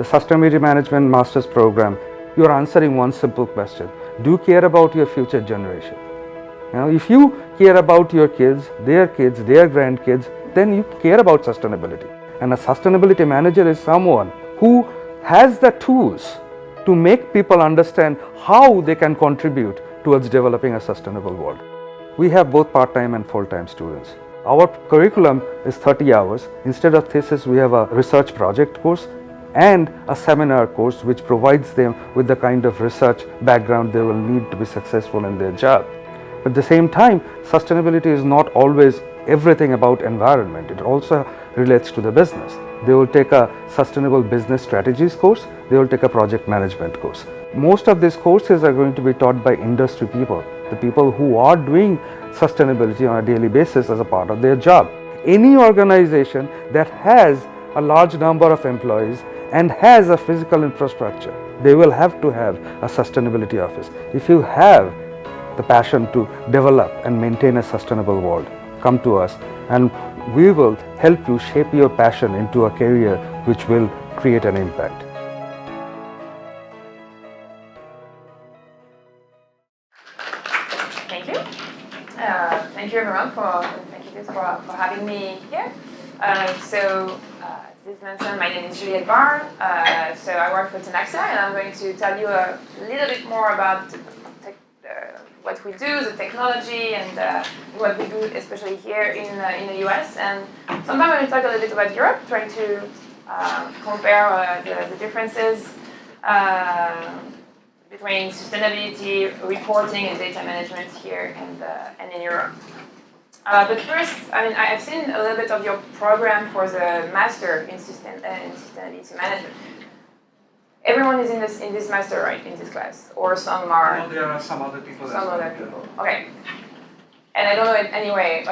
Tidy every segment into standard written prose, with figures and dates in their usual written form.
the Sustainability Management Master's Program, you are answering one simple question. Do you care about your future generation? If you care about your kids, their grandkids, then you care about sustainability. And a sustainability manager is someone who has the tools to make people understand how they can contribute towards developing a sustainable world. We have both part-time and full-time students. Our curriculum is 30 hours. Instead of thesis, we have a research project course and a seminar course which provides them with the kind of research background they will need to be successful in their job. But at the same time, sustainability is not always everything about environment. It also relates to the business. They will take a sustainable business strategies course. They will take a project management course. Most of these courses are going to be taught by industry people, the people who are doing sustainability on a daily basis as a part of their job. Any organization that has a large number of employees and has a physical infrastructure, they will have to have a sustainability office. If you have the passion to develop and maintain a sustainable world, come to us and we will help you shape your passion into a career which will create an impact. Thank you. Thank you everyone for having me here. As mentioned, my name is Juliette Barre. So I work for Tenaxia, and I'm going to tell you a little bit more about what we do, the technology, and what we do, especially here in the US. And sometimes I'm going to talk a little bit about Europe, trying to compare the differences between sustainability reporting and data management here and in Europe. But first, I've seen a little bit of your program for the master in sustainability management. Everyone is in this master, right, in this class? Or some are... No, there are some other people. Some other people, okay. And I don't know anyway,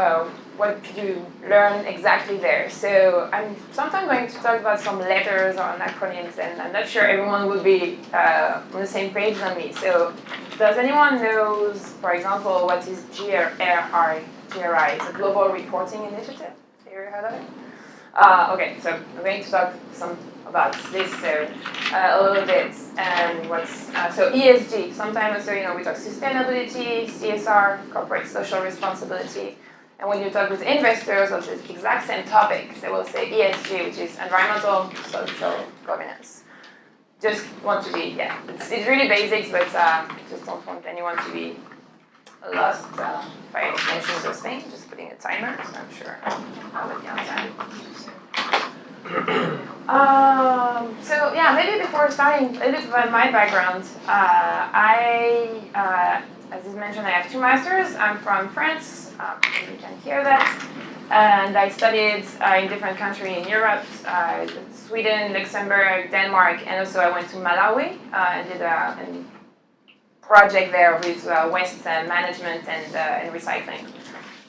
what did you learn exactly there? So I'm sometimes going to talk about some letters or acronyms, and I'm not sure everyone will be on the same page on me. So does anyone knows, for example, what is GRI? GRI is a Global Reporting Initiative. Have you ever heard of it? Okay, so I'm going to talk about this a little bit, and so ESG. Sometimes we talk sustainability, CSR, corporate social responsibility, and when you talk with investors on the exact same topics, they will say ESG, which is environmental, social, governance. Just want to be it's really basics, but just don't want anyone to be lost if I mention those things. Just putting a timer, so I'm sure I will be on time. Maybe before starting, a little bit about my background. As is mentioned, I have 2 masters. I'm from France, you can hear that. And I studied in different countries in Europe, Sweden, Luxembourg, Denmark, and also I went to Malawi and did a project there with waste management and recycling.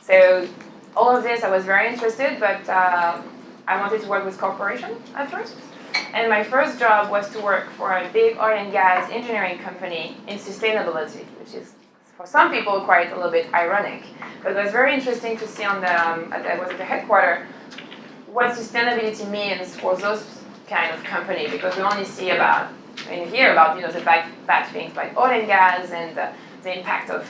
So all of this, I was very interested, but I wanted to work with corporations at first. And my first job was to work for a big oil and gas engineering company in sustainability, which is for some people quite a little bit ironic. But it was very interesting to see I was at the headquarters, what sustainability means for those kind of company, because we only see about, and hear about the bad things like oil and gas and the impact of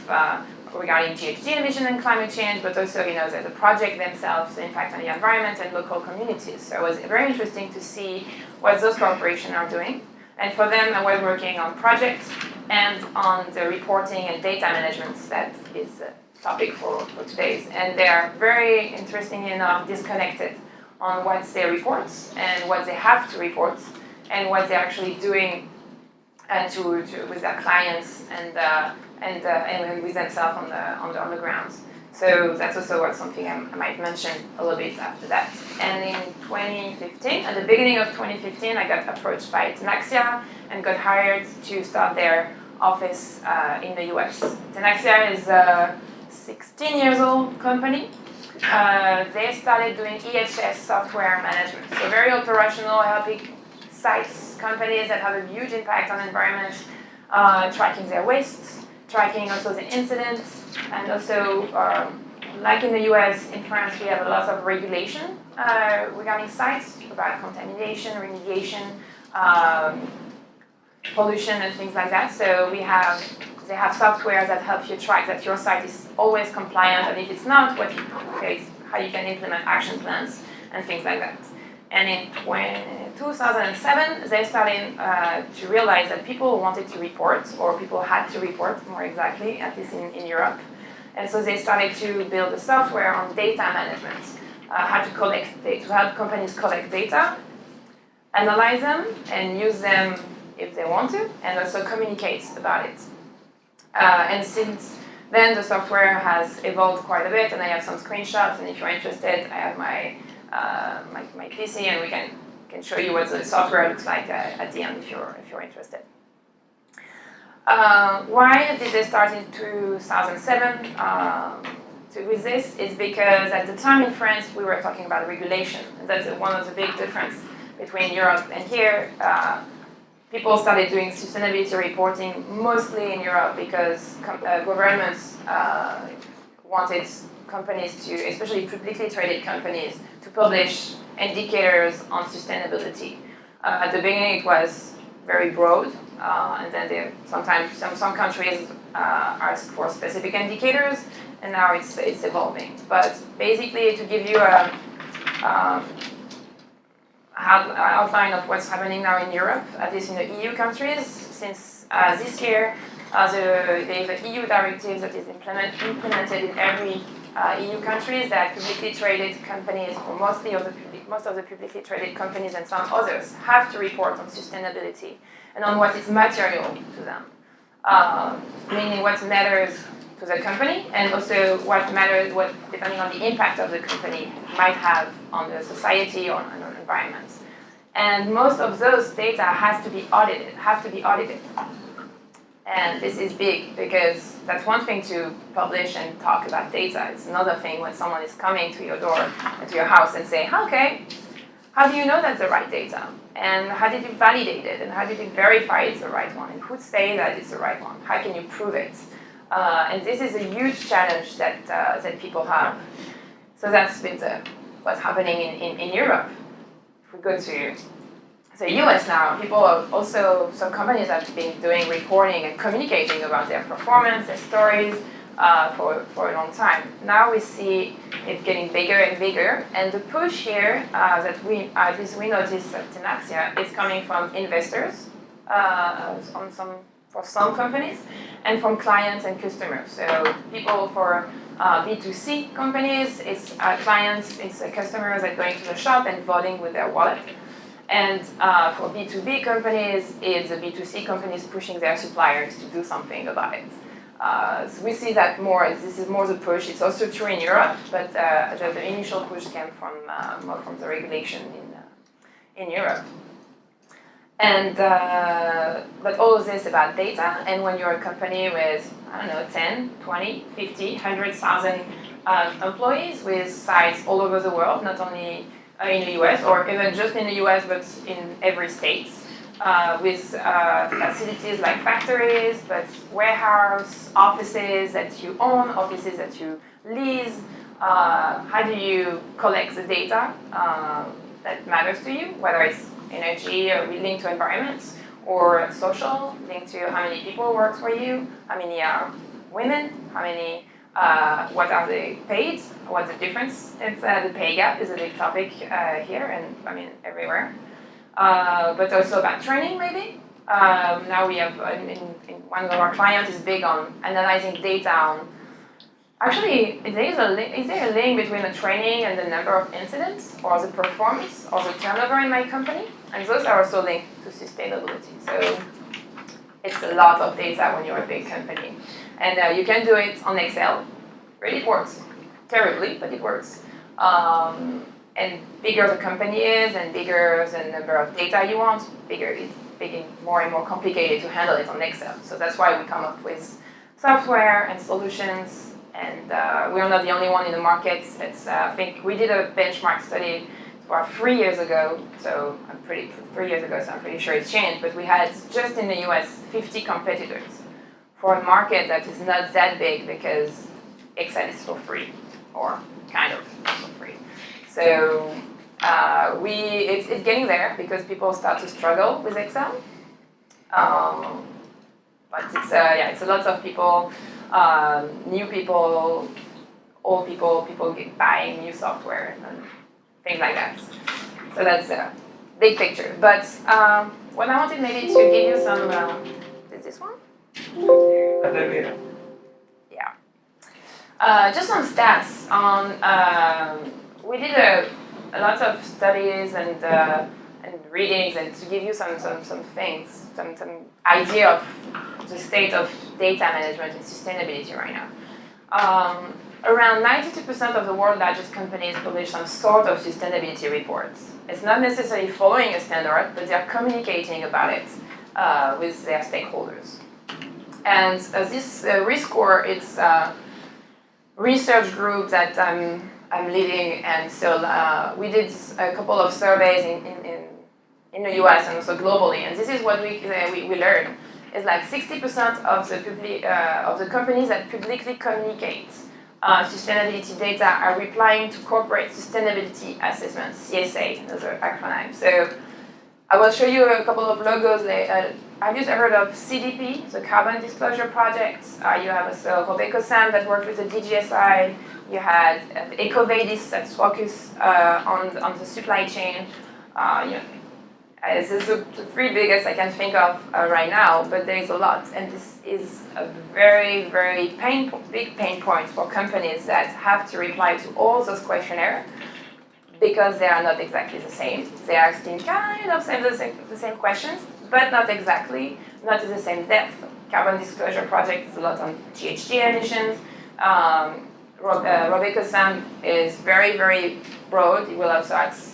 regarding GHG emission and climate change, but also the project themselves, the impact on the environment and local communities. So it was very interesting to see what those corporations are doing. And for them, I was working on projects and on the reporting and data management that is the topic for today's. And they are very, interestingly enough, disconnected on what they report and what they have to report and what they're actually doing with their clients and with themselves on the ground. So that's also something I might mention a little bit after that. And in 2015, at the beginning of 2015, I got approached by Tenaxia and got hired to start their office in the US. Tenaxia is a 16 years old company. They started doing SAP Software management, so very operational, helping sites, companies that have a huge impact on the environment, tracking their waste, tracking also the incidents, and also, like in the US, in France, we have a lot of regulation regarding sites, about contamination, remediation, pollution, and things like that. So they have software that helps you track that your site is always compliant, and if it's not, how you can implement action plans and things like that. And in 2007, they started to realize that people wanted to report, or people had to report, more exactly, at least in Europe. And so they started to build a software on data management, how to collect data, to help companies collect data, analyze them, and use them if they want to, and also communicate about it. And since then, the software has evolved quite a bit, and I have some screenshots, and if you're interested, I have my PC, and we can show you what the software looks like at the end if you're interested. Why did they start in 2007 with this? Is because at the time in France we were talking about regulation, and that's one of the big difference between Europe and here. People started doing sustainability reporting mostly in Europe because governments wanted companies to, especially publicly traded companies, to publish indicators on sustainability. At the beginning it was very broad, and then sometimes some countries ask for specific indicators, and now it's evolving. But basically, to give you a outline of what's happening now in Europe, at least in the EU countries, since this year, the EU directive that is implemented in every EU countries, that publicly traded companies, or most of the publicly traded companies and some others, have to report on sustainability and on what is material to them, meaning what matters to the company, and also what matters, depending on the impact of the company, might have on the society or on the environment. And most of those data have to be audited. And this is big, because that's one thing to publish and talk about data. It's another thing when someone is coming to your door, to your house, and say, okay, how do you know that's the right data? And how did you validate it? And how did you verify it's the right one? And who say that it's the right one? How can you prove it? And this is a huge challenge that people have. So that's been what's happening in Europe. If we go to the US now, some companies have been doing reporting and communicating about their performance, their stories for a long time. Now we see it getting bigger and bigger, and the push here that we notice at Tenaxia is coming from investors for some companies, and from clients and customers. So people for B2C companies, it's clients, it's customers that are going to the shop and voting with their wallet. And for B2B companies, it's the B2C companies pushing their suppliers to do something about it. So we see that more. This is more the push. It's also true in Europe, but the initial push came more from the regulation in Europe. And but all of this about data, and when you're a company with, 10, 20, 50, 100,000 employees with sites all over the world, not only in the US, or even just in the US, but in every state, with facilities like factories, but warehouse, offices that you own, offices that you lease. How do you collect the data that matters to you, whether it's energy or linked to environments, or social, linked to how many people work for you, how many are women, how many, what are they paid, what's the difference? The pay gap is a big topic here, and everywhere. But also about training, maybe. Now we have, one of our clients is big on analyzing data on, actually, is there a link between the training and the number of incidents, or the performance, or the turnover in my company? And those are also linked to sustainability. So it's a lot of data when you're a big company. And you can do it on Excel. Really, it works. Terribly, but it works. And bigger the company is, and bigger the number of data you want, bigger it's getting more and more complicated to handle it on Excel. So that's why we come up with software and solutions. And we're not the only one in the market. I think we did a benchmark study for 3 years ago. So 3 years ago, so I'm pretty sure it's changed. But we had, just in the US, 50 competitors for a market that is not that big, because Excel is for free, or kind of for free. So It's getting there because people start to struggle with Excel. But it's a lot of people, new people, old people buying new software and things like that. So that's a big picture. But what I wanted maybe to give you some, is this one? Yeah. Just some stats on, we did a lot of studies and readings, and to give you some things, some idea of the state of data management and sustainability right now. Around 92% of the world's largest companies publish some sort of sustainability reports. It's not necessarily following a standard, but they're communicating about it with their stakeholders. And this risk score, it's a research group that I'm leading, and so we did a couple of surveys in the US and also globally, and this is what we learned. It's like 60% of the companies that publicly communicate sustainability data are replying to corporate sustainability assessments, CSA, another acronym. So I will show you a couple of logos. Have you heard of CDP, the Carbon Disclosure Project? You have also Robeco-Sam that worked with the DGSI. You had EcoVadis that's focused on the supply chain. This is the three biggest I can think of right now, but there is a lot, and this is a very, very big pain point for companies that have to reply to all those questionnaires because they are not exactly the same. They are asking kind of the same questions, but not exactly, not to the same depth. Carbon Disclosure Project is a lot on GHG emissions. Robeco-Sam is very, very broad. It will also ask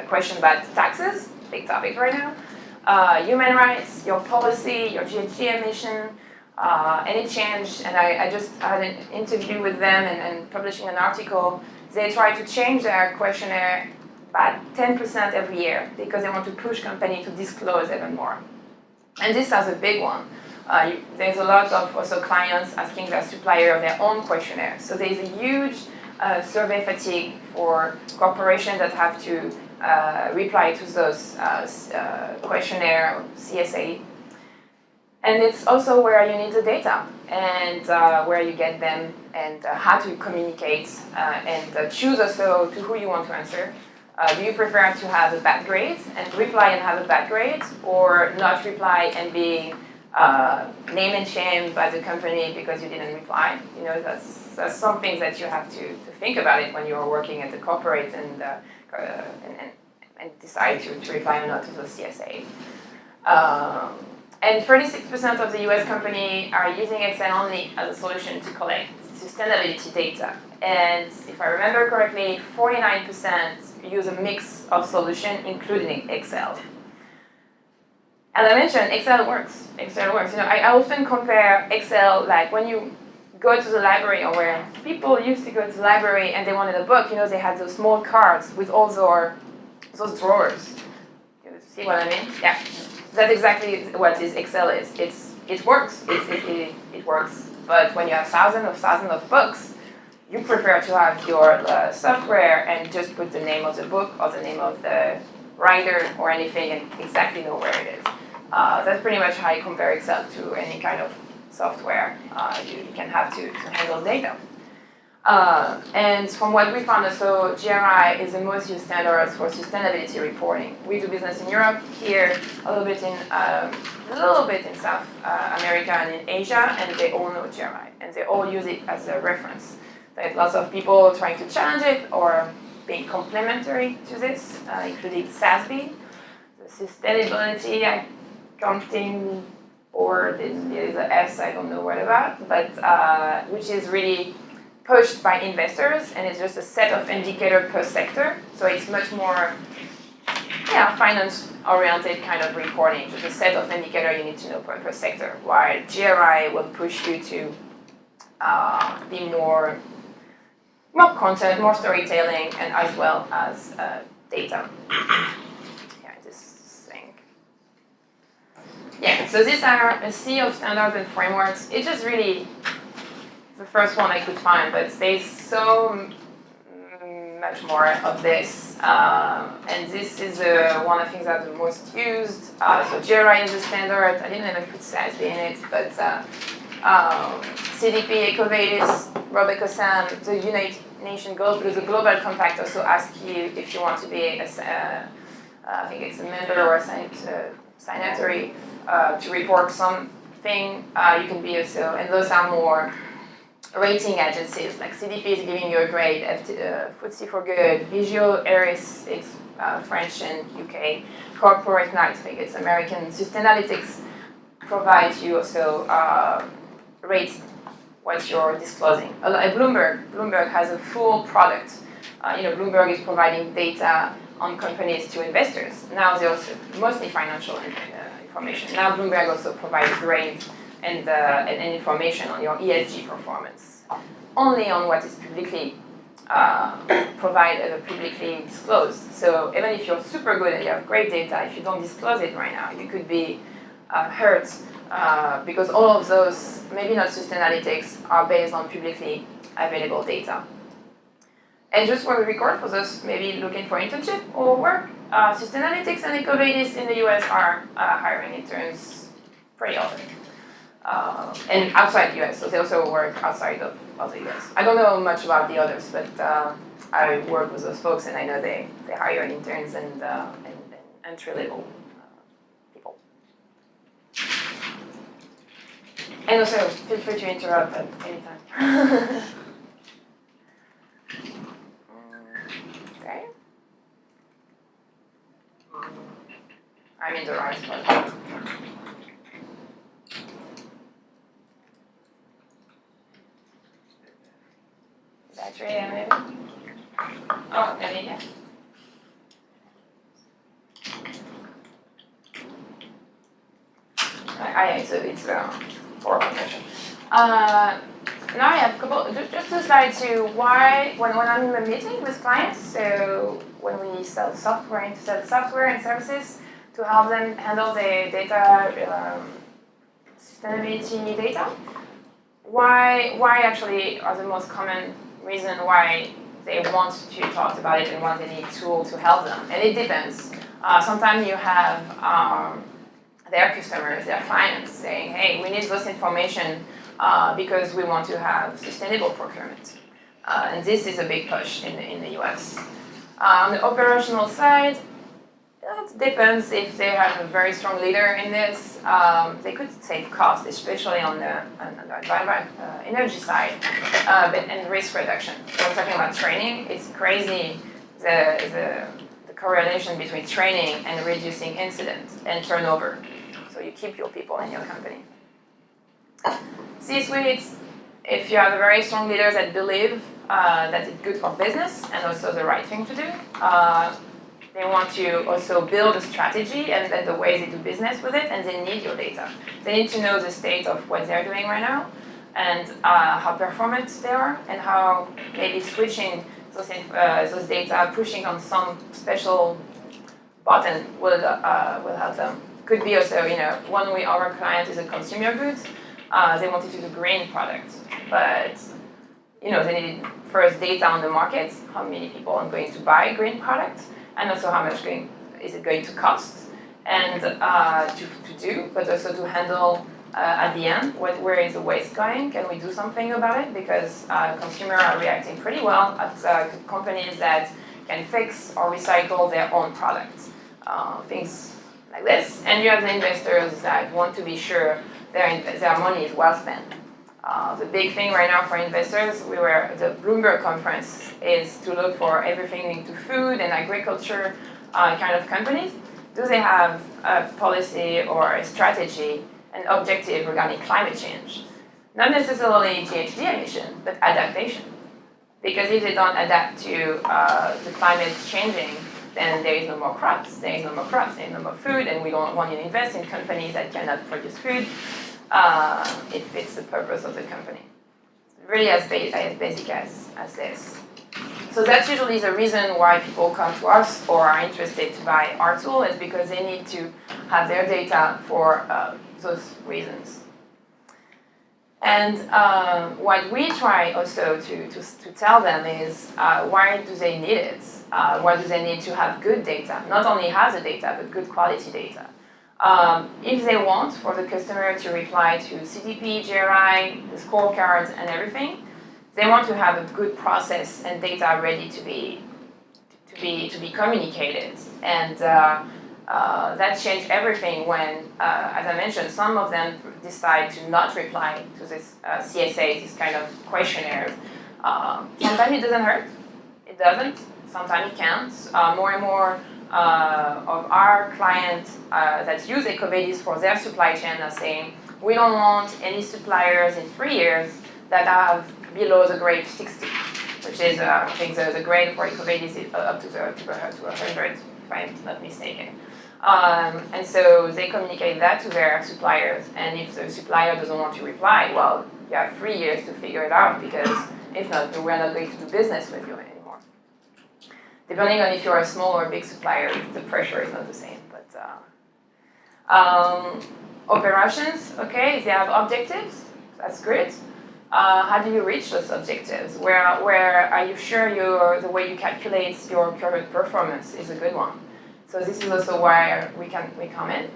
question about taxes, big topic right now. Human rights, your policy, your GHG emission, any change. And I just had an interview with them and publishing an article. They try to change their questionnaire by 10% every year because they want to push companies to disclose even more. And this is a big one. There's a lot of also clients asking their supplier their own questionnaire. So there's a huge survey fatigue for corporations that have to reply to those questionnaire, CSA. And it's also where you need the data and where you get them and how to communicate and choose also to who you want to answer. Do you prefer to have a bad grade and reply and have a bad grade, or not reply and be name and shame by the company because you didn't reply? You know, that's some things that you have to think about it when you're working at the corporate and decide to reply or not to the CSA. And 36% of the US companies are using Excel only as a solution to collect sustainability data. And if I remember correctly, 49% use a mix of solutions, including Excel. As I mentioned, Excel works. Excel works. You know, I often compare Excel, like when you go to the library, or where people used to go to the library and they wanted a book, you know, they had those small cards with all those drawers. You see what I mean? Yeah. That's exactly what this Excel is. It works. It works. But when you have thousands of books, you prefer to have your software and just put the name of the book or the name of the writer or anything and exactly know where it is. That's pretty much how you compare Excel to any kind of software you can have to handle data. And from what we found, so GRI is the most used standard for sustainability reporting. We do business in Europe, here, a little bit in South America and in Asia, and they all know GRI, and they all use it as a reference. There's lots of people trying to challenge it or being complementary to this, including SASB, the Sustainability Accounting Board. There is an S, I don't know what about, but which is really pushed by investors, and it's just a set of indicators per sector. So it's much more finance-oriented kind of reporting, just a set of indicators you need to know per sector, while GRI will push you to be more content, more storytelling, and as well as data. So these are a sea of standards and frameworks. It's just really the first one I could find, but there's so much more of this. And this is one of the things that are the most used. So GRI is a standard. I didn't even put SASB in it, but CDP, EcoVadis, RobecoSAM, the United Nations goals, because the Global Compact also asks you if you want to be I think it's a member or a signatory to report something. You can be also, and those are more rating agencies, like CDP is giving you a grade, FTSE for Good, Vigeo Eiris, it's French and UK, Corporate Knight, I think it's American. Sustainalytics provides you also rate what you're disclosing. Bloomberg has a full product. Bloomberg is providing data on companies to investors. Now they also, mostly financial information. Now Bloomberg also provides grades and information on your ESG performance, only on what is publicly publicly disclosed. So even if you're super good and you have great data, if you don't disclose it right now, you could be hurt because all of those, maybe not Sustainalytics, are based on publicly available data. And just for the record, for those maybe looking for internship or work, Sustainalytics and EcoVadis in the US are hiring interns pretty often. And outside the US, so they also work outside of the US. I don't know much about the others, but I work with those folks and I know they hire interns and entry-level people. And also, feel free to interrupt at any time. Okay. I'm in the right spot. Battery, maybe? Oh, maybe, yeah. So it's for conversion. Now I have a couple, just a slide to why, when I'm in a meeting with clients, so when we sell software and services to help them handle their data, sustainability data, why actually are the most common reason why they want to talk about it and why they need a tool to help them. And it depends. Sometimes you have their customers, their clients saying, hey, we need this information because we want to have sustainable procurement. And this is a big push in the US. On the operational side, it depends if they have a very strong leader in this. They could save costs, especially on the energy side, and risk reduction. We're talking about training. It's crazy the correlation between training and reducing incidents and turnover. So you keep your people in your company. C-suite, if you have a very strong leaders that believe that it's good for business and also the right thing to do, they want to also build a strategy and then the way they do business with it, and they need your data. They need to know the state of what they're doing right now and how performant they are and how maybe switching those data, pushing on some special button will help them. Could be also, one way our client is a consumer goods. They wanted to do green products, but they needed first data on the market, how many people are going to buy green products, and also how much is it going to cost, and to do, but also to handle at the end, where is the waste going? Can we do something about it? Because consumers are reacting pretty well at companies that can fix or recycle their own products, things like this. And you have the investors that want to be sure their money is well spent. The big thing right now for investors, the Bloomberg conference is to look for everything into food and agriculture kind of companies. Do they have a policy or a strategy, an objective regarding climate change? Not necessarily GHG emission, but adaptation. Because if they don't adapt to the climate changing, then there is no more crops, there is no more food, and we don't want to invest in companies that cannot produce food. It fits the purpose of the company. It's really as basic as this. So that's usually the reason why people come to us or are interested to buy our tool, is because they need to have their data for those reasons. And what we try also to tell them is why do they need it? Why do they need to have good data? Not only have the data, but good quality data. If they want for the customer to reply to CDP, GRI, the scorecards and everything, they want to have a good process and data ready to be communicated. And that changed everything when, as I mentioned, some of them decide to not reply to this CSA, this kind of questionnaire. Sometimes it doesn't hurt. It doesn't. Sometimes it can. More and more of our clients that use Ecovadis for their supply chain are saying, we don't want any suppliers in 3 years that have below the grade 60, which is, I think the grade for Ecovadis is up to 100, if I'm not mistaken. And so they communicate that to their suppliers, and if the supplier doesn't want to reply, well, you have 3 years to figure it out, because if not, we're not going to do business with you anymore. Depending on if you're a small or big supplier, the pressure is not the same. But operations, okay, they have objectives, that's great. How do you reach those objectives? Where are you sure the way you calculate your current performance is a good one? So this is also where we come in.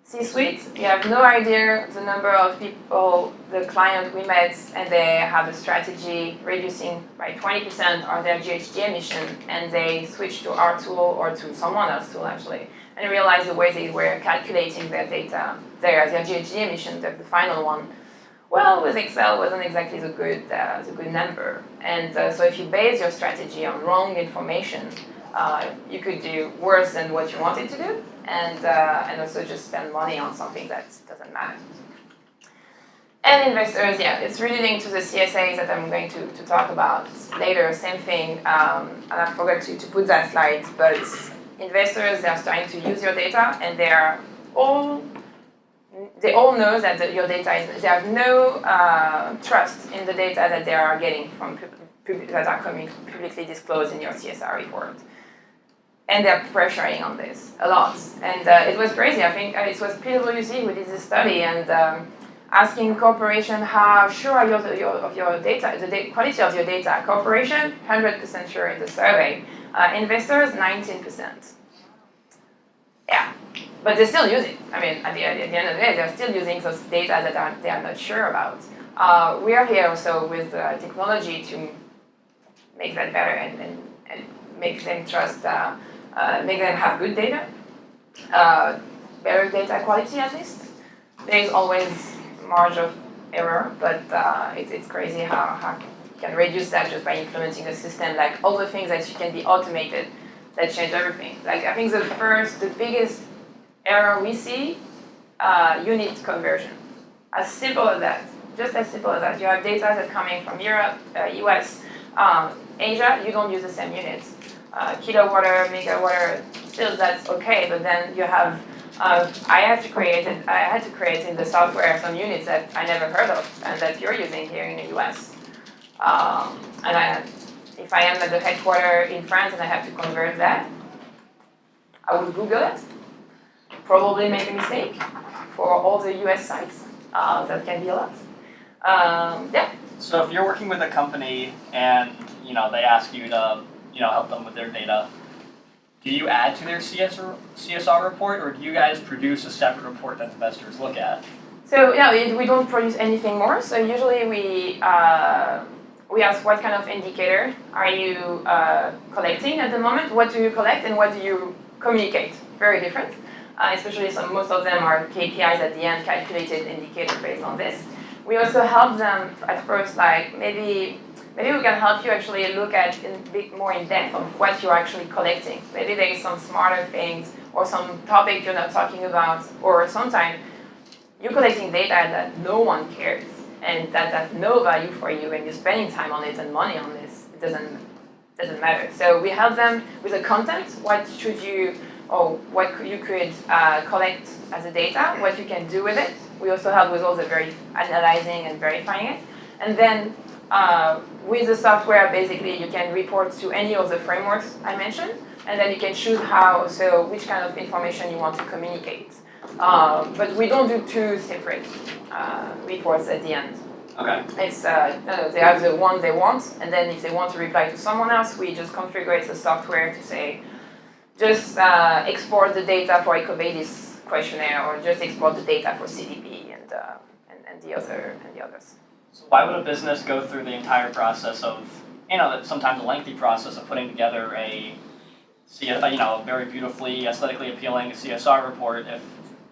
C-suite, you have no idea the number of people, the client we met, and they have a strategy reducing by 20% of their GHG emission, and they switch to our tool or to someone else's tool actually, and realize the way they were calculating their data, their GHG emission, the final one. Well, with Excel wasn't exactly the good number, and so if you base your strategy on wrong information, you could do worse than what you wanted to do, and also just spend money on something that doesn't matter. And investors, yeah, it's really linked to the CSAs that I'm going to talk about later. Same thing, and I forgot to put that slide, but investors, they're starting to use your data, and they all know that your data is, they have no trust in the data that they are getting from that are coming publicly disclosed in your CSR report. And they're pressuring on this a lot. And it was crazy. I think it was PwC who did this study, and asking corporation how sure are you of your data, the quality of your data. Corporation, 100% sure in the survey. Investors, 19%. Yeah, but they still use it. I mean, at the end of the day, they're still using those data that they are not sure about. We are here also with technology to make that better and make them trust, make them have good data, better data quality at least. There is always margin of error, but it's crazy how you can reduce that just by implementing a system, like all the things that can be automated that change everything. Like I think the biggest error we see, unit conversion. As simple as that, just as simple as that. You have data that's coming from Europe, US, Asia, you don't use the same units. Kilowatt, megawatt, still that's okay, but then you have, I had to create in the software some units that I never heard of and that you're using here in the US. If I am at the headquarters in France and I have to convert that, I would Google it, probably make a mistake for all the US sites. That can be a lot. Yeah. So if you're working with a company and they ask you to help them with their data, do you add to their CSR report, or do you guys produce a separate report that investors look at? So yeah, we don't produce anything more. So usually we ask what kind of indicator are you collecting at the moment, what do you collect, and what do you communicate. Very different. Especially most of them are KPIs at the end, calculated indicator based on this. We also help them at first, like maybe we can help you actually look at a bit more in depth of what you're actually collecting. Maybe there is some smarter things or some topic you're not talking about, or sometimes you're collecting data that no one cares and that has no value for you, and you're spending time on it and money on this. It doesn't matter. So we help them with the content. What should you, or what you could collect as a data, what you can do with it. We also help with all the analyzing and verifying it. And then with the software, basically, you can report to any of the frameworks I mentioned, and then you can choose which kind of information you want to communicate. But we don't do two separate reports at the end. Okay. It's no, they have the one they want, and then if they want to reply to someone else, we just configure the software to say, just export the data for EcoVadis questionnaire, or just export the data for CDP and the others. So why would a business go through the entire process of, sometimes a lengthy process of putting together a very beautifully, aesthetically appealing CSR report if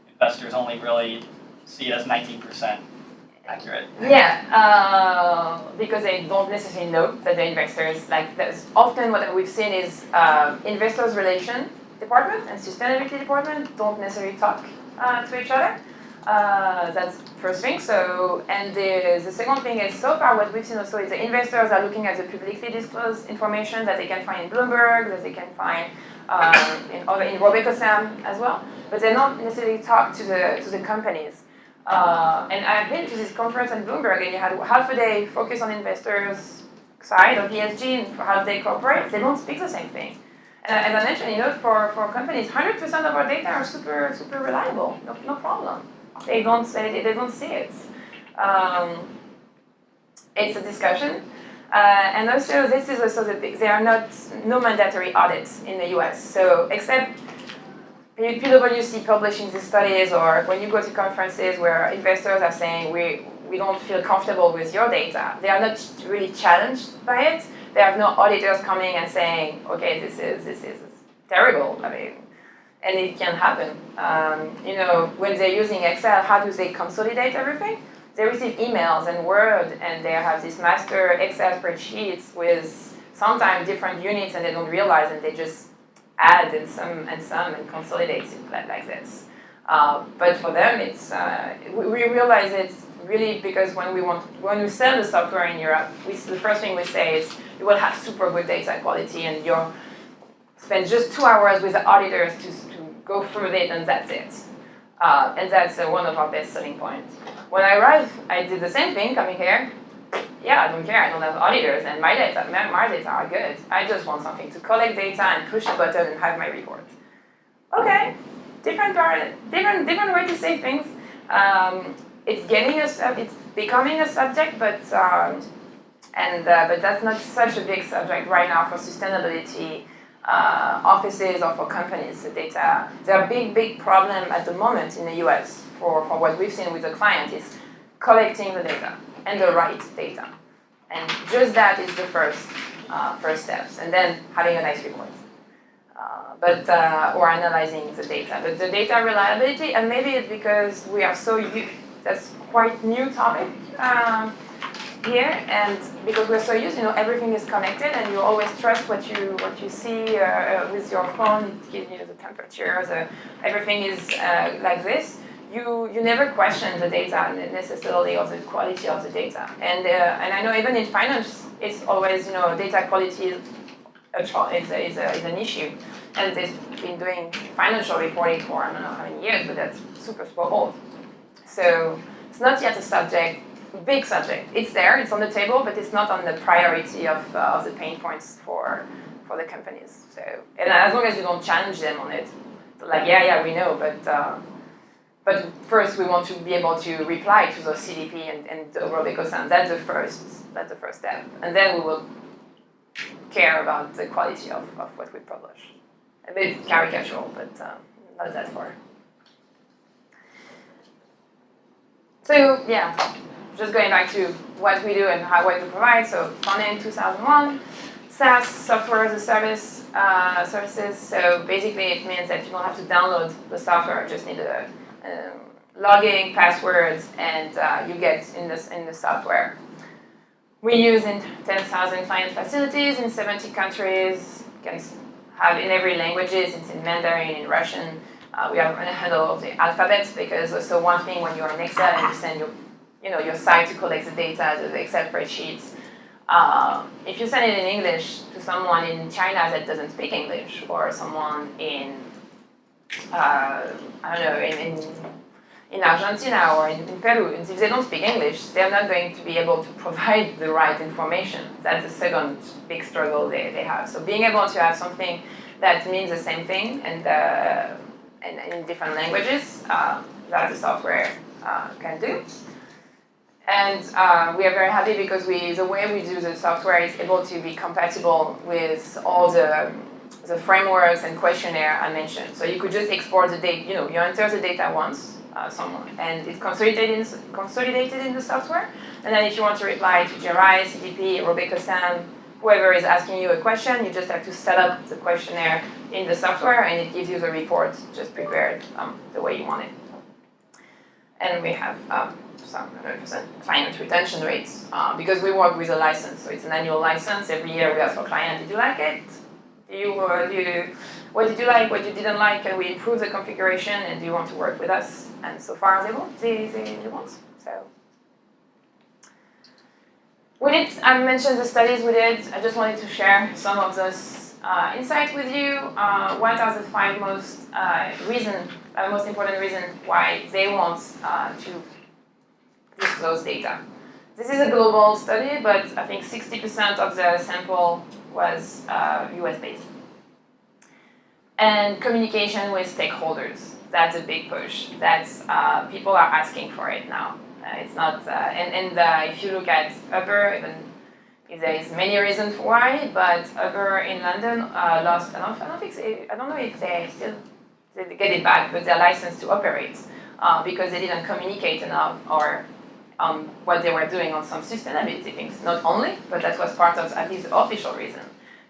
investors only really see it as 19% accurate? Yeah, because they don't necessarily know that the investors, often what we've seen is investors relation department and sustainability department don't necessarily talk to each other. That's first thing. So, and the second thing is, so far what we've seen also is the investors are looking at the publicly disclosed information that they can find in Bloomberg, that they can find in RobocoSAM as well, but they don't necessarily talk to the companies. And I've been to this conference in Bloomberg, and you had half a day focus on investors' side of ESG and half day corporate. They don't speak the same thing. And as I mentioned, for companies, 100% of our data are super reliable, no problem. They don't see it. It's a discussion, and also this is also the big. There are no mandatory audits in the U.S. So except PwC publishing these studies, or when you go to conferences where investors are saying we don't feel comfortable with your data, they are not really challenged by it. They have no auditors coming and saying, okay, this is terrible. I mean. And it can happen. When they're using Excel, how do they consolidate everything? They receive emails and Word, and they have these master Excel spreadsheets with sometimes different units, and they don't realize, and they just add and some and consolidate it like this. But for them, it's we realize it's really because when we sell the software in Europe, the first thing we say is you will have super good data quality, and you'll spend just 2 hours with the auditors to go through it, and that's it. And that's one of our best selling points. When I arrived, I did the same thing coming here. Yeah, I don't care, I don't have auditors, and my data are good. I just want something to collect data and push a button and have my report. Okay, different way to say things. It's becoming a subject, but that's not such a big subject right now for sustainability. Offices or for companies, the data. The big problem at the moment in the US for what we've seen with the client is collecting the data and the right data. And just that is the first steps, and then having a nice report. Or analyzing the data. But the data reliability, and maybe it's because we are so that's quite new topic here, and because we're so used, everything is connected, and you always trust what you see with your phone. It gives you the temperature, everything is like this. You never question the data necessarily, or the quality of the data. And I know even in finance, it's always data quality is an issue. And they've been doing financial reporting for I don't know how many years, but that's super old. So it's not yet a big subject. It's there, it's on the table, but it's not on the priority of the pain points for the companies. So, and as long as you don't challenge them on it, like we know, but first we want to be able to reply to the CDP and the RobocoSAM. That's the first step, and then we will care about the quality of what we publish. A bit caricatural, but not that far. So just going back to what we do and what we provide. So founded in 2001, SaaS, software as a service, services. So basically it means that you don't have to download the software, you just need a login, passwords, and you get in the software. We use in 10,000 client facilities in 70 countries. You can have in every languages. It's in Mandarin, in Russian. We have a handle of the alphabet, because also one thing when you're in Excel and you send your site to collect the data, the Excel spreadsheets. If you send it in English to someone in China that doesn't speak English, or someone in in Argentina or in Peru, and if they don't speak English, they're not going to be able to provide the right information. That's the second big struggle they have. So being able to have something that means the same thing, and in different languages that the software can do. And we are very happy because the way we do the software is able to be compatible with all the frameworks and questionnaire I mentioned. So you could just export the data, you enter the data once, and it's consolidated in the software. And then if you want to reply to GRI, CDP, Rebecca Sam, whoever is asking you a question, you just have to set up the questionnaire in the software and it gives you the report just prepared the way you want it. And we have some 100% client retention rates because we work with a license. So it's an annual license. Every year we ask our client, did you like it? What did you like? What you didn't like? Can we improve the configuration? And do you want to work with us? And so far they want. So I mentioned the studies we did. I just wanted to share some of those insights with you. What are the 5 most important reasons why they want to disclose data? This is a global study, but I think 60% of the sample was US-based. And communication with stakeholders. That's a big push. That's people are asking for it now. It's not, if you look at Uber, even if there is many reasons for why, but Uber in London lost, I don't know if they get it back, but their license to operate because they didn't communicate enough or what they were doing on some sustainability things. Not only, but that was part of at least the official reason.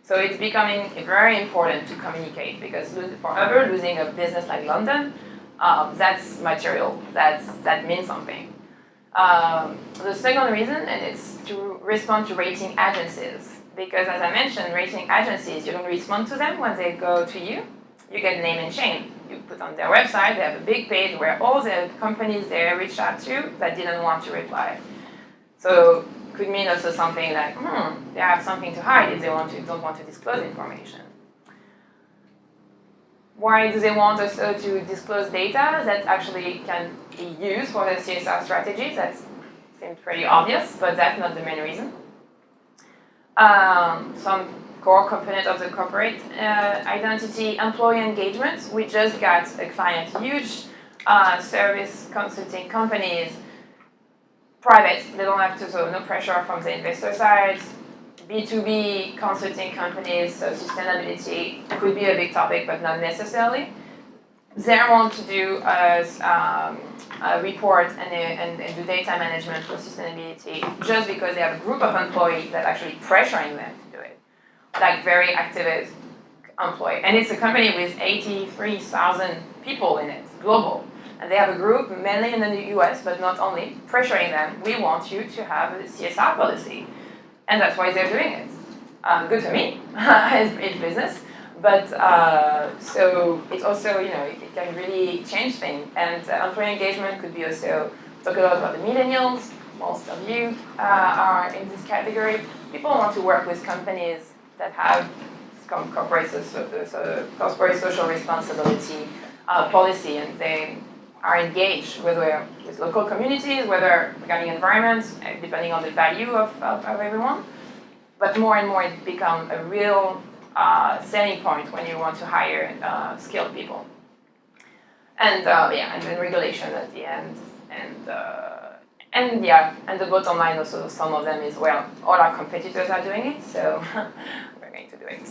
So it's becoming very important to communicate because for Uber, losing a business like London, that's material. That means something. The second reason, and it's to respond to rating agencies. Because as I mentioned, rating agencies, you don't respond to them when they go to you. You get name and shame. You put on their website, they have a big page where all the companies they reached out to that didn't want to reply. So could mean also something like, they have something to hide if they don't want to disclose information. Why do they want also to disclose data that actually can be used for the CSR strategies? That seems pretty obvious, but that's not the main reason. Some core component of the corporate identity, employee engagement. We just got a client, huge service consulting companies, private, they don't have to, so no pressure from the investor side. B2B consulting companies, so sustainability could be a big topic, but not necessarily. They want to do a report and do data management for sustainability just because they have a group of employees that actually pressuring them to do it, like very activist employee. And it's a company with 83,000 people in it, global. And they have a group, mainly in the US, but not only, pressuring them, we want you to have a CSR policy. And that's why they're doing it. Good for me, it's business. But so it's also, it can really change things. And employee engagement could be also, talk a lot about the millennials. Most of you are in this category. People want to work with companies that have corporate social responsibility policy, and they are engaged whether with local communities, whether regarding environments, depending on the value of everyone. But more and more it becomes a real selling point when you want to hire skilled people. And and then regulation at the end. And the bottom line also, some of them is, well, all our competitors are doing it, so we're going to do it.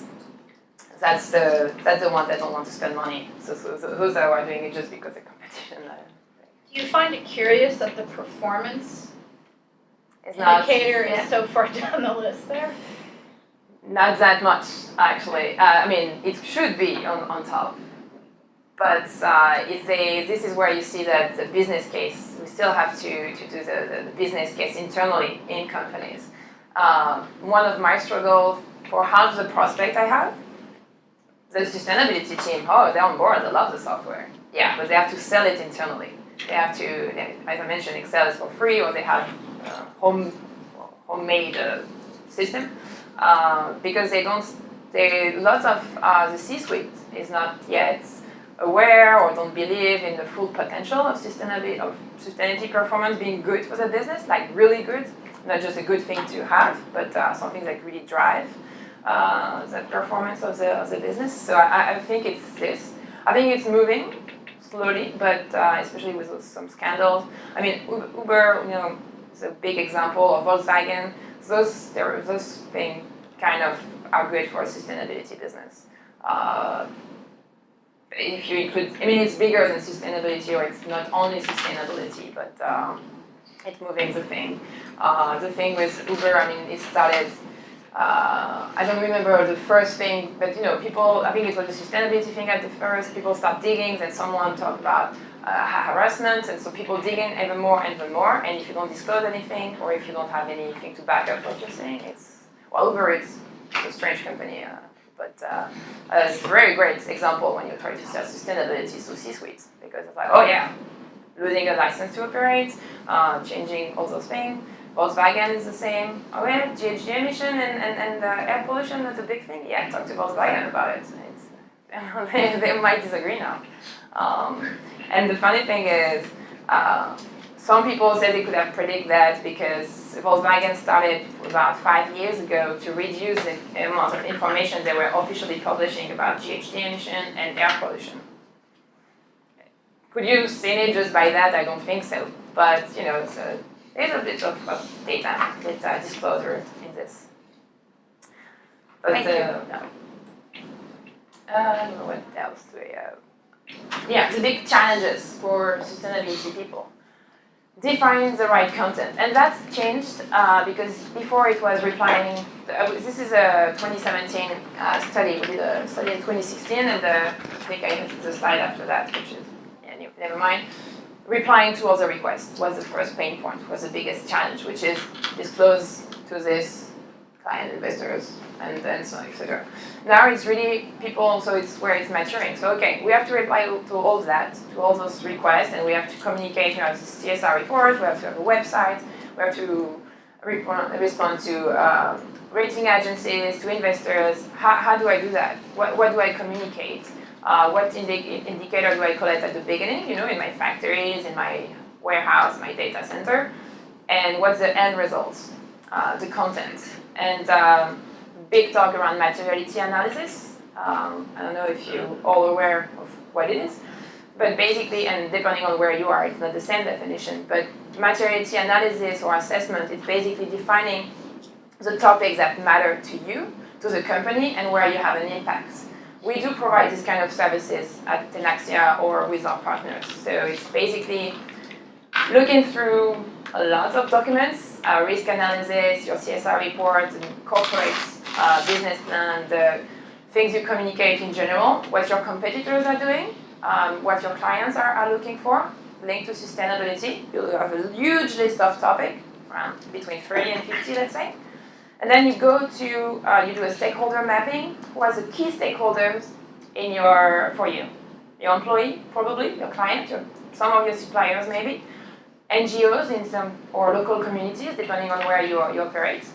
That's the ones that don't want to spend money. So those that are doing it just because of competition. Do you find it curious that the performance indicator is so far down the list there? Not that much, actually. It should be on top. But this is where you see that the business case, we still have to do the business case internally in companies. One of my struggles for half the prospect I have, the sustainability team, they're on board, they love the software. Yeah, but they have to sell it internally. They have to, as I mentioned, Excel is for free, or they have homemade system. Because lots of the C-suite is not yet aware or don't believe in the full potential of sustainability performance being good for the business, like really good, not just a good thing to have, but something that really drive the performance of the business. So I think it's this. I think it's moving. slowly, but especially with some scandals. I mean, Uber, is a big example, or Volkswagen. Those things kind of are good for a sustainability business. If you include, I mean, it's bigger than sustainability, or it's not only sustainability, but it's moving the thing. The thing with Uber, I mean, it started. I don't remember the first thing, but people. I think it was a sustainability thing at the first. People start digging, then someone talked about harassment, and so people dig in even more and even more. And if you don't disclose anything, or if you don't have anything to back up what you're saying, Uber is a strange company. But it's a very great example when you try to sell sustainability to C-suites, because it's like, oh yeah, losing a license to operate, changing all those things. Volkswagen is the same. Oh yeah, GHG emission and air pollution, that's a big thing. Yeah, talk to Volkswagen about it. They might disagree now. And the funny thing is, some people say they could have predicted that because Volkswagen started about 5 years ago to reduce the amount of information they were officially publishing about GHG emission and air pollution. Could you seen it just by that? I don't think so. But there's a bit of data disclosure in this. But Thank you. no. I don't know what else do we have. Yeah, the big challenges for sustainability people. Define the right content, and that's changed because before it was replying. This is a 2017 study. We did a study in 2016, and I think I have the slide after that, which is never mind. Replying to all the requests was the first pain point, was the biggest challenge, which is disclose to this client, investors, and so on, etc. Now it's really people, so it's where it's maturing. So okay, we have to reply to all that, to all those requests, and we have to communicate. We have the CSR report, we have to have a website, we have to respond to rating agencies, to investors. How do I do that? What do I communicate? What indicator do I collect at the beginning, in my factories, in my warehouse, my data center, and what's the end results, the content. And big talk around materiality analysis. I don't know if you're all aware of what it is, but basically, and depending on where you are, it's not the same definition, but materiality analysis or assessment is basically defining the topics that matter to you, to the company, and where you have an impact. We do provide this kind of services at Tenaxia or with our partners. So it's basically looking through a lot of documents, risk analysis, your CSR report, and corporate business plan, the things you communicate in general, what your competitors are doing, what your clients are looking for, linked to sustainability. You'll have a huge list of topics, around between 30 and 50, let's say. And then you go to, you do a stakeholder mapping. Who are the key stakeholders for you? Your employee, probably, your client, some of your suppliers maybe, NGOs in some, or local communities, depending on where you operate.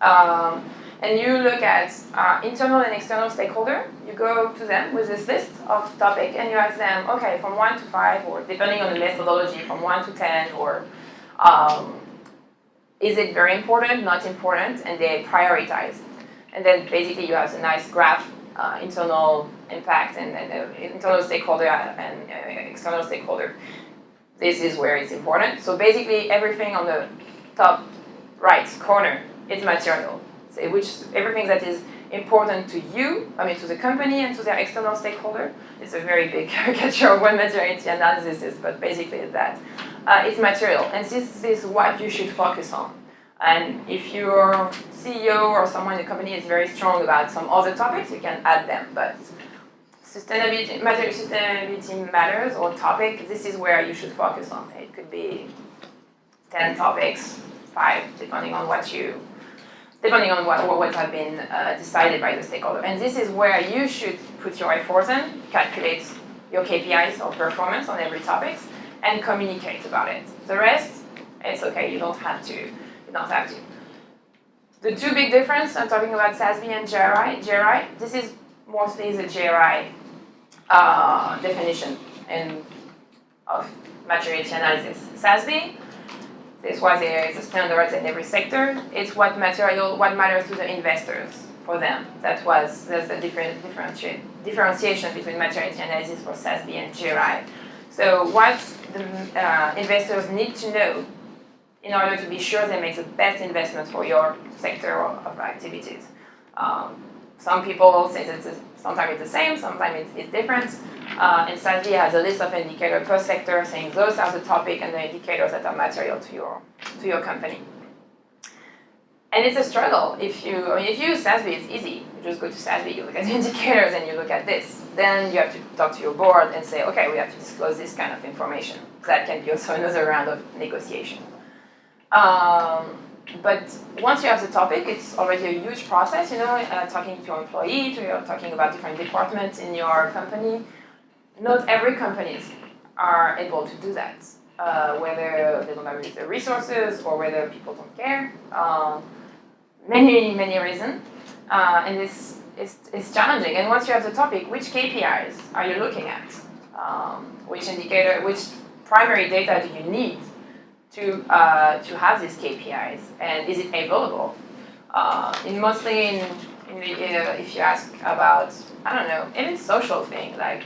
And you look at internal and external stakeholder. You go to them with this list of topics and you ask them, okay, from 1 to 5, or depending on the methodology, from 1 to 10, or is it very important, not important, and they prioritize. And then basically you have a nice graph, internal impact and internal stakeholder and external stakeholder. This is where it's important. So basically everything on the top right corner is material. So everything that is important to you, to the company and to their external stakeholder. It's a very big caricature of what materiality analysis is, but basically it's that. It's material, and this is what you should focus on. And if your CEO or someone in the company is very strong about some other topics, you can add them. But sustainability matters or topic, this is where you should focus on. It could be 10 topics, 5, depending on what have been decided by the stakeholder. And this is where you should put your efforts in, calculate your KPIs or performance on every topic, and communicate about it. The rest, it's okay, you don't have to. The two big differences, I'm talking about SASB and GRI. This is mostly the GRI definition of materiality analysis. SASB, this was a standard in every sector. It's what matters to the investors for them. That's the differentiation between materiality analysis for SASB and GRI. So what the investors need to know in order to be sure they make the best investment for your sector of activities. Some people say that sometimes it's the same, sometimes it's different. And SASB has a list of indicators per sector saying those are the topic and the indicators that are material to your company. And it's a struggle. If you use SASB, it's easy. You just go to SASB, you look at the indicators, and you look at this. Then you have to talk to your board and say, okay, we have to disclose this kind of information. That can be also another round of negotiation. But once you have the topic, it's already a huge process, talking to your employee, talking about different departments in your company. Not every companies are able to do that, whether they don't have the resources or whether people don't care. Many reasons, and it's challenging. And once you have the topic, which KPIs are you looking at? Which indicator, which primary data do you need to have these KPIs, and is it available? If you ask about, I don't know, even social things like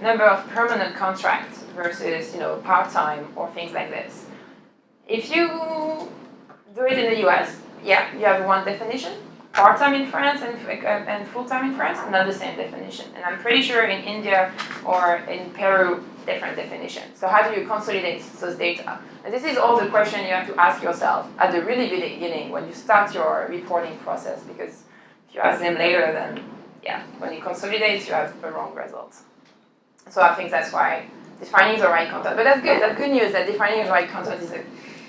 number of permanent contracts versus part-time or things like this. If you do it in the US, yeah, you have one definition. Part-time in France and full-time in France, not the same definition. And I'm pretty sure in India or in Peru, different definition. So how do you consolidate those data? And this is all the question you have to ask yourself at the really beginning when you start your reporting process, because if you ask them later, then yeah, when you consolidate, you have the wrong results. So I think that's why defining the right content. But that's good. That's good news that defining the right content is a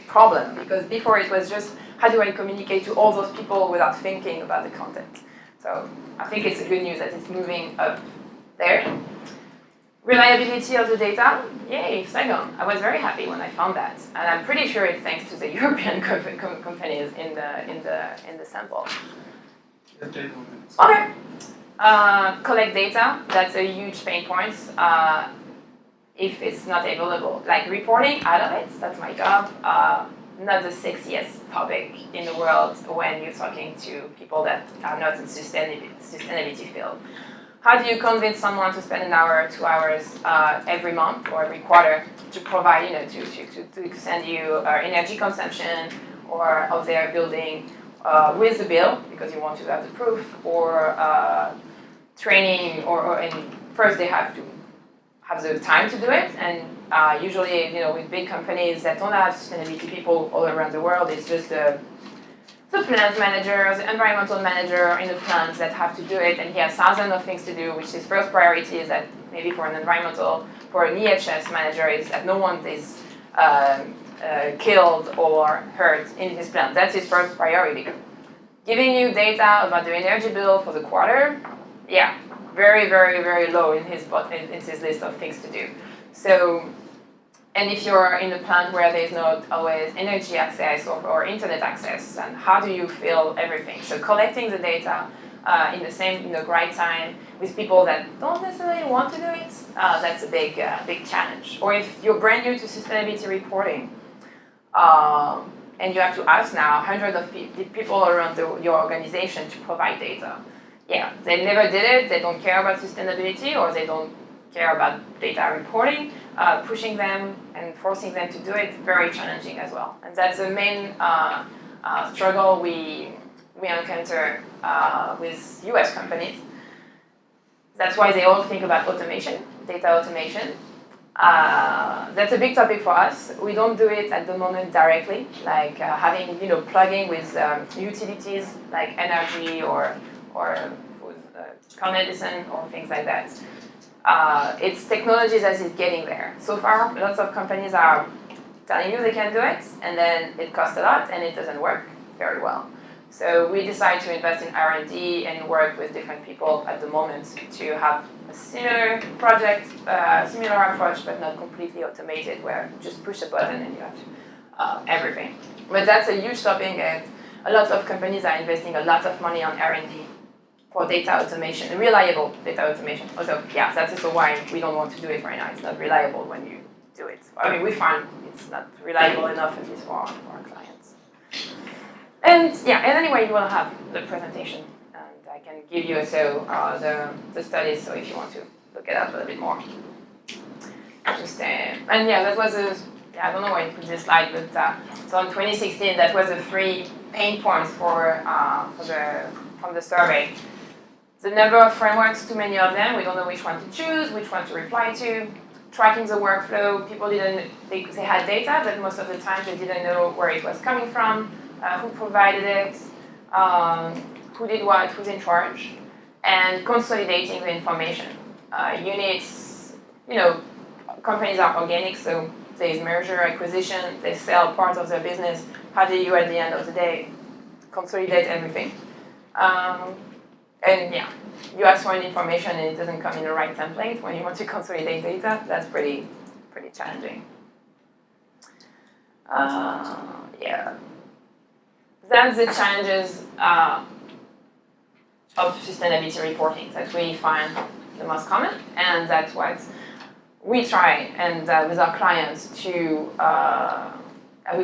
problem, because before it was just how do I communicate to all those people without thinking about the content. So I think it's a good news that it's moving up there. Reliability of the data, yay, second. I was very happy when I found that, and I'm pretty sure it's thanks to the European companies in the sample. Okay. Collect data. That's a huge pain point. If it's not available, like reporting, I love it. That's my job. Not the sexiest topic in the world when you're talking to people that are not in sustainability field. How do you convince someone to spend an hour, 2 hours every month or every quarter to provide, to send you energy consumption or of their building with the bill, because you want to have the proof, or training, and first they have to have the time to do it, and usually, with big companies that don't have sustainability people all around the world, it's just the plant manager, the environmental manager in the plants that have to do it, and he has thousands of things to do, which his first priority is that maybe for an EHS manager is that no one is killed or hurt in his plant. That's his first priority. Giving you data about the energy bill for the quarter, yeah, very, very, very low in his list of things to do. So, and if you're in a plant where there's not always energy access or internet access, then how do you fill everything? So collecting the data in the right time with people that don't necessarily want to do it, that's a big challenge. Or if you're brand new to sustainability reporting, and you have to ask now hundreds of people around your organization to provide data. Yeah, they never did it, they don't care about sustainability, or they don't care about data reporting. Pushing them and forcing them to do it, very challenging as well. And that's the main struggle we encounter with US companies. That's why they all think about automation, data automation. That's a big topic for us. We don't do it at the moment directly, like having, plugging with utilities like energy or Con Edison or things like that. It's technologies as it's getting there. So far, lots of companies are telling you they can do it, and then it costs a lot, and it doesn't work very well. So we decide to invest in R&D and work with different people at the moment to have a similar project, similar approach, but not completely automated, where you just push a button and you have everything. But that's a huge topic, and a lot of companies are investing a lot of money on R&D for data automation, reliable data automation. Also, yeah, that's also why we don't want to do it right now. It's not reliable when you do it. I mean, we find it's not reliable enough, at least for our clients. And yeah, and anyway, you will have the presentation, and I can give you also the studies, so if you want to look it up a little bit more. Just and yeah, that was I don't know why I put this slide, but so in 2016, that was the 3 pain points from the survey. The number of frameworks, too many of them. We don't know which one to choose, which one to reply to. Tracking the workflow, people they had data, but most of the time they didn't know where it was coming from, who provided it, who did what, who's in charge, and consolidating the information. Units, companies are organic, so there's merger, acquisition, they sell part of their business. How do you, at the end of the day, consolidate everything? And yeah, you ask for an information and it doesn't come in the right template when you want to consolidate data. That's pretty challenging. Yeah. That's the challenges of sustainability reporting that we find the most common, and that's what we try and with our clients to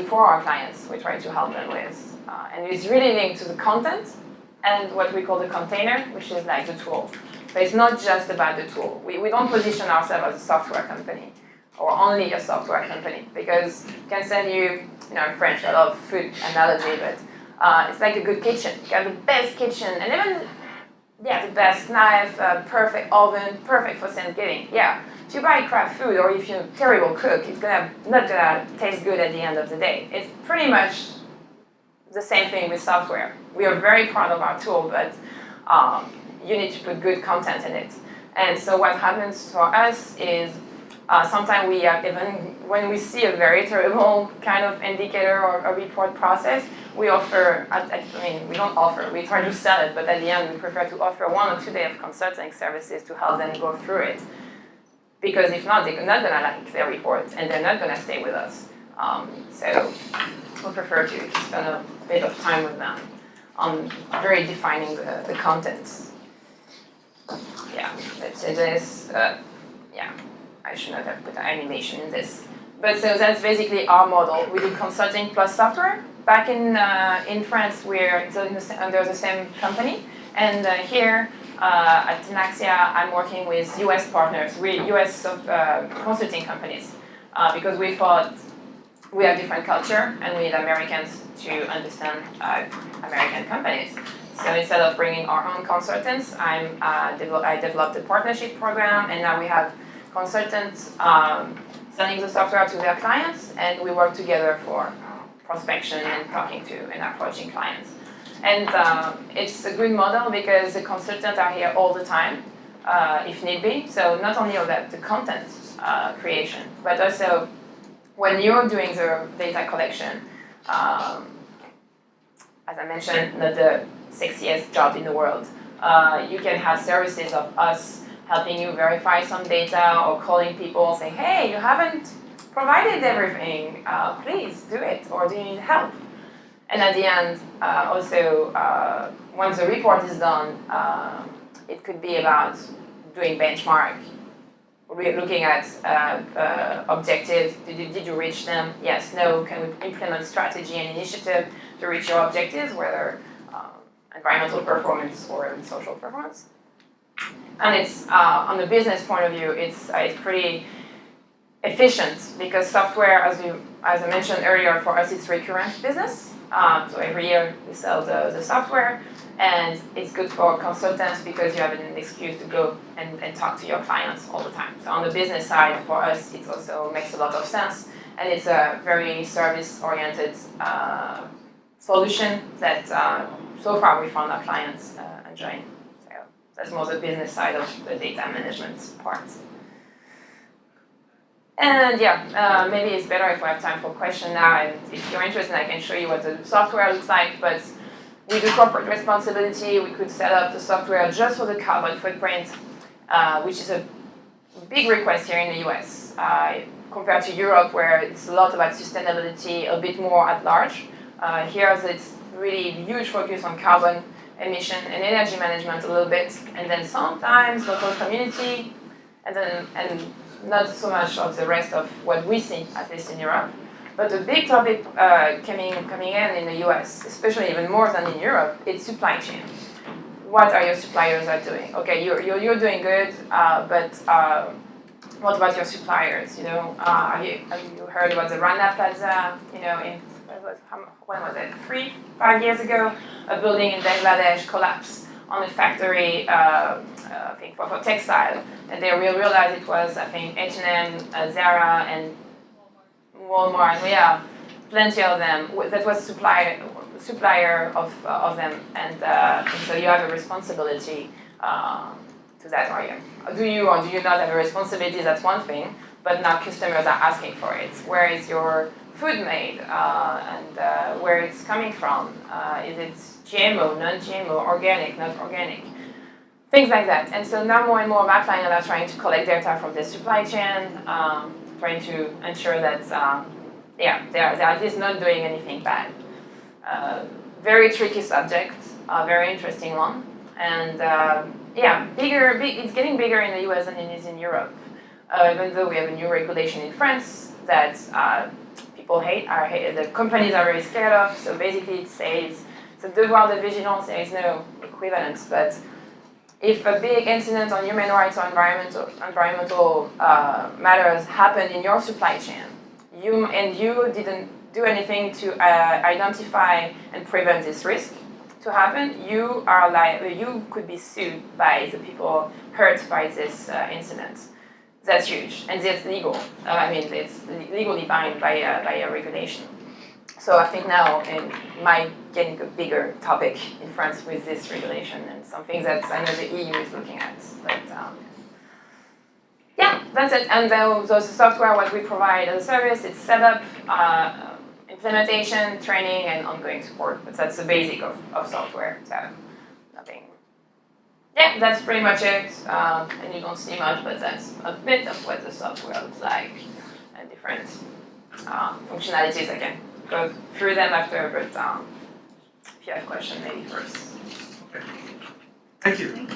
for our clients we try to help them with, and it's really linked to the content and what we call the container, which is like the tool. So it's not just about the tool. We don't position ourselves as a software company or only a software company, because I can send you, in French, I love food analogy, but it's like a good kitchen. You have the best kitchen and even the best knife, perfect oven, perfect for Thanksgiving. Yeah, if you buy crap food or if you're a terrible cook, it's not gonna taste good at the end of the day. It's pretty much the same thing with software. We are very proud of our tool, but you need to put good content in it. And so what happens for us is sometimes we even when we see a very terrible kind of indicator or a report process, we offer, we don't offer, we try to sell it, but at the end we prefer to offer 1 or 2 days of consulting services to help them go through it. Because if not, they're not going to like their report and they're not going to stay with us. So we prefer to spend a bit of time with them on very defining the contents. Yeah, let's say this. I should not have put animation in this. But so that's basically our model. We do consulting plus software. Back in France, we're under the same company. And here at Tenaxia, I'm working with US partners, US consulting companies, because we thought we have different culture and we need Americans to understand American companies. So instead of bringing our own consultants, I developed a partnership program, and now we have consultants selling the software to their clients, and we work together for prospection and talking to and approaching clients. And it's a good model because the consultants are here all the time, if need be. So not only of the content creation, but also when you're doing the data collection, as I mentioned, not the sexiest job in the world. You can have services of us helping you verify some data or calling people saying, hey, you haven't provided everything, please do it, or do you need help? And at the end, also, once the report is done, it could be about doing benchmark, looking at objectives. Did you reach them? Yes, no. Can we implement strategy and initiative to reach your objectives, whether environmental performance or social performance? And it's on the business point of view, it's pretty efficient because software, as I mentioned earlier, for us it's recurrent business. So every year we sell the software, and it's good for consultants because you have an excuse to go and talk to your clients all the time. So on the business side, for us, it also makes a lot of sense, and it's a very service-oriented solution that so far we found our clients enjoying. So that's more the business side of the data management part. And yeah, maybe it's better if we have time for questions now, and if you're interested, I can show you what the software looks like, but we do corporate responsibility. We could set up the software just for the carbon footprint, which is a big request here in the US, compared to Europe, where it's a lot about sustainability, a bit more at large. Here, it's really huge focus on carbon emission and energy management a little bit, and then sometimes local community, and not so much of the rest of what we see, at least in Europe. But the big topic coming in the US, especially even more than in Europe, it's supply chain. what are your suppliers are doing? Okay, you're doing good, but what about your suppliers? You know, have you heard about the Rana Plaza? You know, when was it? 5 years ago, a building in Bangladesh collapsed on a factory, I think for textile, and they realized it was, I think, H&M, Zara, and Walmart. Yeah, plenty of them. That was supplier of them, and so you have a responsibility to that area. Do you or do you not have a responsibility? That's one thing, but now customers are asking for it. Where is your food made, and where it's coming from? Is it GMO, non-GMO, organic, not organic? Things like that. And so now more and more backliners are trying to collect data from the supply chain, trying to ensure that they're at least not doing anything bad. Very tricky subject, very interesting one, and it's getting bigger in the US than it is in Europe. Even though we have a new regulation in France that people hate, the companies are very scared of. So basically, it says it's a devoir de vigilance. There is no equivalent, but if a big incident on human rights or environmental matters happen in your supply chain, you didn't do anything to identify and prevent this risk to happen, you could be sued by the people hurt by this incident. That's huge, and it's legal. It's legally bound by a regulation. So I think now it might get a bigger topic in France with this regulation, and something that I know the EU is looking at. But that's it. And the software, what we provide as a service, it's set up, implementation, training, and ongoing support. But that's the basic of software. So nothing. Yeah, that's pretty much it. And you don't see much, but that's a bit of what the software looks like, and different functionalities. I can go through them after, but if you have questions, maybe first. Okay. Thank you.